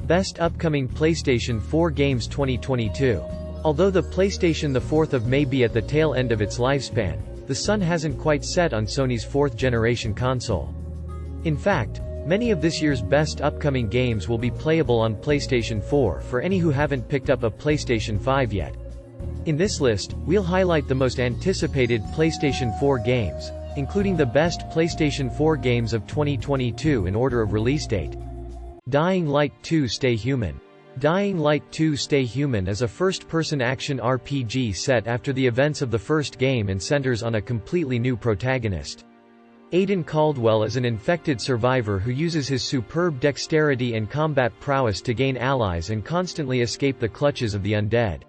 Best Upcoming PlayStation 4 Games 2022. Although the PlayStation 4 may be at the tail end of its lifespan, the sun hasn't quite set on Sony's 4th generation console. In fact, many of this year's best upcoming games will be playable on PlayStation 4 for any who haven't picked up a PlayStation 5 yet. In this list, we'll highlight the most anticipated PlayStation 4 games, including the best PlayStation 4 games of 2022 in order of release date. Dying Light 2 Stay Human. Dying Light 2 Stay Human is a first-person action RPG set after the events of the first game and centers on a completely new protagonist. Aiden Caldwell is an infected survivor who uses his superb dexterity and combat prowess to gain allies and constantly escape the clutches of the undead.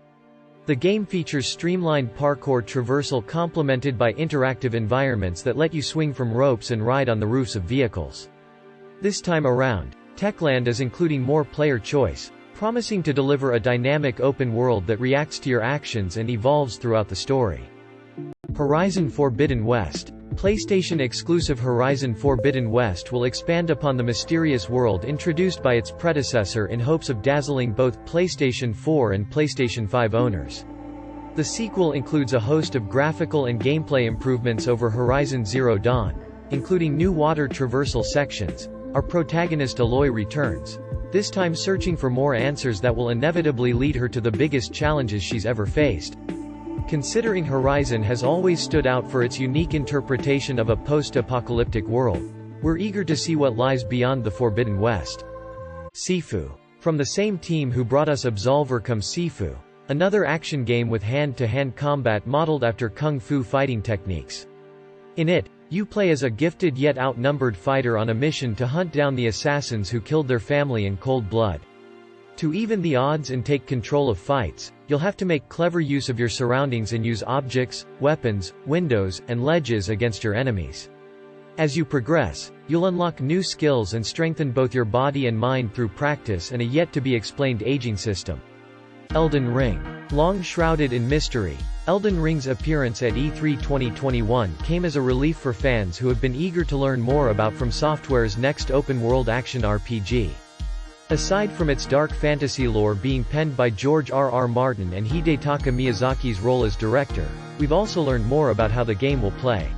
The game features streamlined parkour traversal complemented by interactive environments that let you swing from ropes and ride on the roofs of vehicles. This time around, Techland is including more player choice, promising to deliver a dynamic open world that reacts to your actions and evolves throughout the story. Horizon Forbidden West. PlayStation-exclusive Horizon Forbidden West will expand upon the mysterious world introduced by its predecessor in hopes of dazzling both PlayStation 4 and PlayStation 5 owners. The sequel includes a host of graphical and gameplay improvements over Horizon Zero Dawn, including new water traversal sections. Our protagonist Aloy returns, this time searching for more answers that will inevitably lead her to the biggest challenges she's ever faced. Considering Horizon has always stood out for its unique interpretation of a post-apocalyptic world, we're eager to see what lies beyond the Forbidden West. Sifu. From the same team who brought us Absolver comes Sifu, another action game with hand-to-hand combat modeled after kung fu fighting techniques. In it, you play as a gifted yet outnumbered fighter on a mission to hunt down the assassins who killed their family in cold blood. To even the odds and take control of fights, you'll have to make clever use of your surroundings and use objects, weapons, windows, and ledges against your enemies. As you progress, you'll unlock new skills and strengthen both your body and mind through practice and a yet-to-be-explained aging system. Elden Ring. Long shrouded in mystery, Elden Ring's appearance at E3 2021 came as a relief for fans who have been eager to learn more about From Software's next open-world action RPG. Aside from its dark fantasy lore being penned by George R.R. Martin and Hidetaka Miyazaki's role as director, we've also learned more about how the game will play.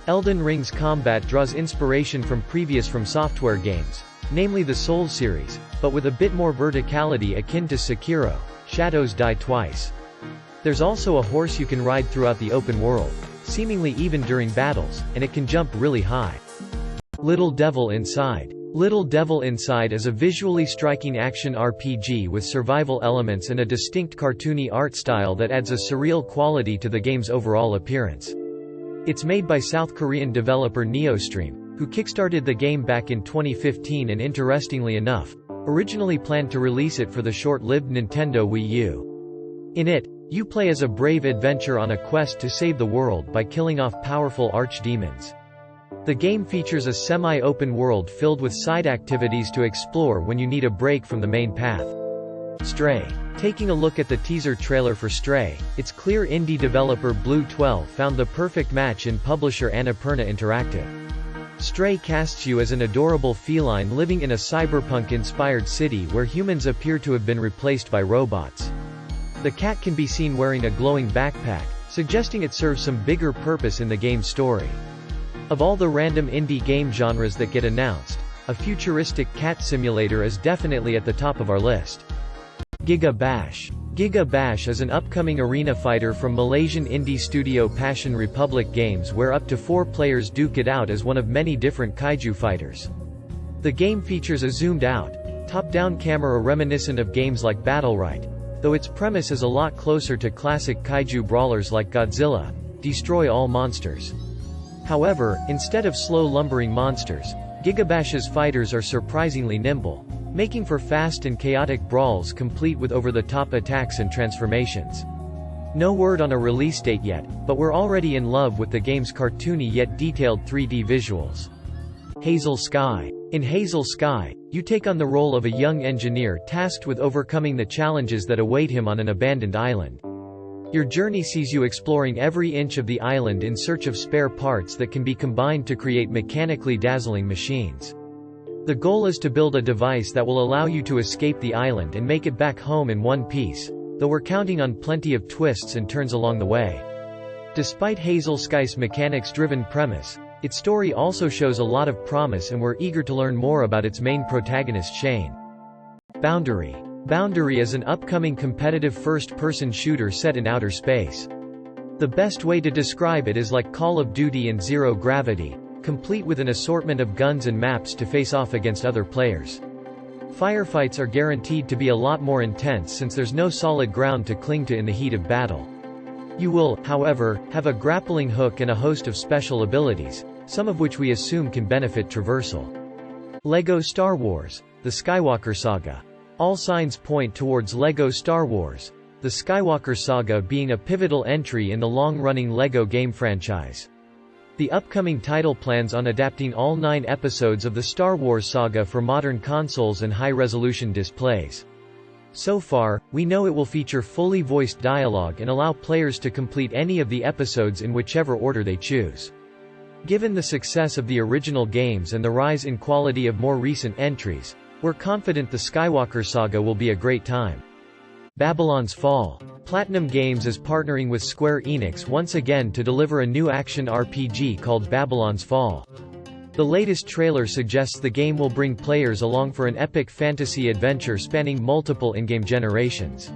Elden Ring's combat draws inspiration from previous From Software games, namely the Souls series, but with a bit more verticality akin to Sekiro, Shadows Die Twice. There's also a horse you can ride throughout the open world, seemingly even during battles, and it can jump really high. Little Devil Inside. Little Devil Inside is a visually striking action RPG with survival elements and a distinct cartoony art style that adds a surreal quality to the game's overall appearance. It's made by South Korean developer Neostream, who kickstarted the game back in 2015 and interestingly enough, originally planned to release it for the short-lived Nintendo Wii U. In it, you play as a brave adventurer on a quest to save the world by killing off powerful archdemons. The game features a semi-open world filled with side activities to explore when you need a break from the main path. Stray. Taking a look at the teaser trailer for Stray, its clear indie developer Blue 12 found the perfect match in publisher Annapurna Interactive. Stray casts you as an adorable feline living in a cyberpunk-inspired city where humans appear to have been replaced by robots. The cat can be seen wearing a glowing backpack, suggesting it serves some bigger purpose in the game's story. Of all the random indie game genres that get announced, a futuristic cat simulator is definitely at the top of our list. GigaBash. GigaBash is an upcoming arena fighter from Malaysian indie studio Passion Republic Games where up to 4 players duke it out as one of many different kaiju fighters. The game features a zoomed-out, top-down camera reminiscent of games like Battlerite, though its premise is a lot closer to classic kaiju brawlers like Godzilla, Destroy All Monsters. However, instead of slow lumbering monsters, GigaBash's fighters are surprisingly nimble, making for fast and chaotic brawls complete with over-the-top attacks and transformations. No word on a release date yet, but we're already in love with the game's cartoony yet detailed 3D visuals. Hazel Sky. In Hazel Sky, you take on the role of a young engineer tasked with overcoming the challenges that await him on an abandoned island. Your journey sees you exploring every inch of the island in search of spare parts that can be combined to create mechanically dazzling machines. The goal is to build a device that will allow you to escape the island and make it back home in one piece, though we're counting on plenty of twists and turns along the way. Despite Hazel Sky's mechanics-driven premise, its story also shows a lot of promise, and we're eager to learn more about its main protagonist Shane. Boundary. Boundary is an upcoming competitive first-person shooter set in outer space. The best way to describe it is like Call of Duty and Zero Gravity, complete with an assortment of guns and maps to face off against other players. Firefights are guaranteed to be a lot more intense since there's no solid ground to cling to in the heat of battle. You will, however, have a grappling hook and a host of special abilities, some of which we assume can benefit traversal. LEGO Star Wars: The Skywalker Saga. All signs point towards LEGO Star Wars: The Skywalker Saga being a pivotal entry in the long-running LEGO game franchise. The upcoming title plans on adapting all 9 episodes of the Star Wars saga for modern consoles and high-resolution displays. So far, we know it will feature fully voiced dialogue and allow players to complete any of the episodes in whichever order they choose. Given the success of the original games and the rise in quality of more recent entries, we're confident the Skywalker saga will be a great time. Babylon's Fall. Platinum Games is partnering with Square Enix once again to deliver a new action RPG called Babylon's Fall. The latest trailer suggests the game will bring players along for an epic fantasy adventure spanning multiple in-game generations.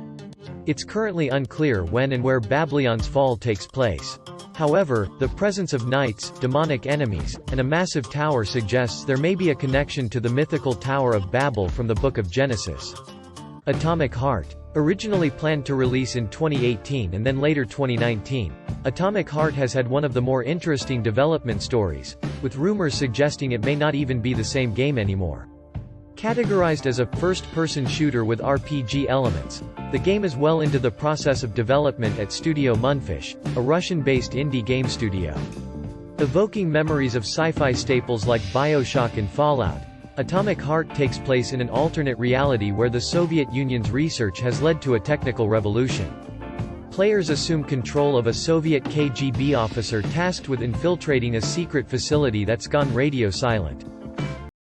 It's currently unclear when and where Babylon's Fall takes place. However, the presence of knights, demonic enemies, and a massive tower suggests there may be a connection to the mythical Tower of Babel from the Book of Genesis. Atomic Heart. Originally planned to release in 2018 and then later 2019, Atomic Heart has had one of the more interesting development stories, with rumors suggesting it may not even be the same game anymore. Categorized as a first-person shooter with RPG elements, the game is well into the process of development at Studio Munfish, a Russian-based indie game studio. Evoking memories of sci-fi staples like BioShock and Fallout, Atomic Heart takes place in an alternate reality where the Soviet Union's research has led to a technical revolution. Players assume control of a Soviet KGB officer tasked with infiltrating a secret facility that's gone radio silent.